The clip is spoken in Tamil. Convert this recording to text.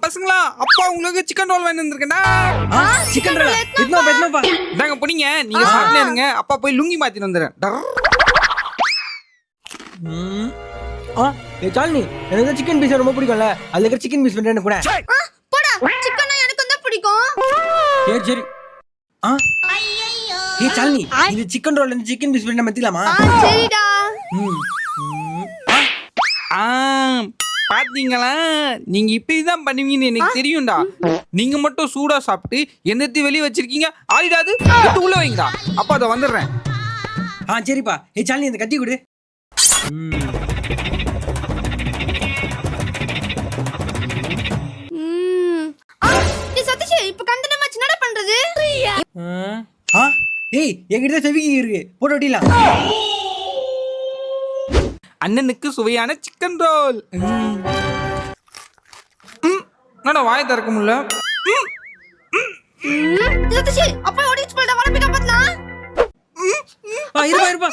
பசங்களா, அப்பா உங்களுக்கு சிக்கன் ரோல் வாங்கி வந்திருக்கேன்டா. Chicken roll எத்தனோப்பா? இந்தாங்க புடிங்க, நீங்க சாப்பிட்டே இருங்க. அப்பா போய் லுங்கி மாத்திட்டு வந்துடுறேன். சாலினி, எனக்கு சிக்கன் பீஸ் ரொம்ப பிடிக்கும்ல, அதுல இருக்கிற சிக்கன் பீஸ் பண்ணு கூட. போடா, சிக்கன் எனக்கு தான் பிடிக்கும். சரி. சாலினி, இது சிக்கன் ரோல் இருந்து சிக்கன் பீஸ் பண்ண மத்திக்கலாமா? சரிடா. பாத்தீங்களா, நீங்க இப்படிதான் பண்ணுவீங்கன்னு எனக்கு தெரியும்டா. நீங்க மட்டும் சூடா சாப்பிட்டு எந்த வெளியே வச்சிருக்கீங்க. ஆயிடாது, உள்ள வைங்கடா. அப்பா அதை வந்துடுறேன். சரிப்பா. சாலினி, இந்த கத்தி கொடு. சதீஷ், இப்ப கண்டனமா என்னடா பண்றது? என்கிட்ட செவிக்கி இருக்கு, போட்டு ஒட்டிடலாம். அண்ணனுக்கு சுவையான சிக்கன் ரோல். என்னடா வாய் திறக்க முடியல? சதீஷ், அப்பா ஓடிச்சு போடா, வர பிக்கப் பண்ணலாம். இருப்பா.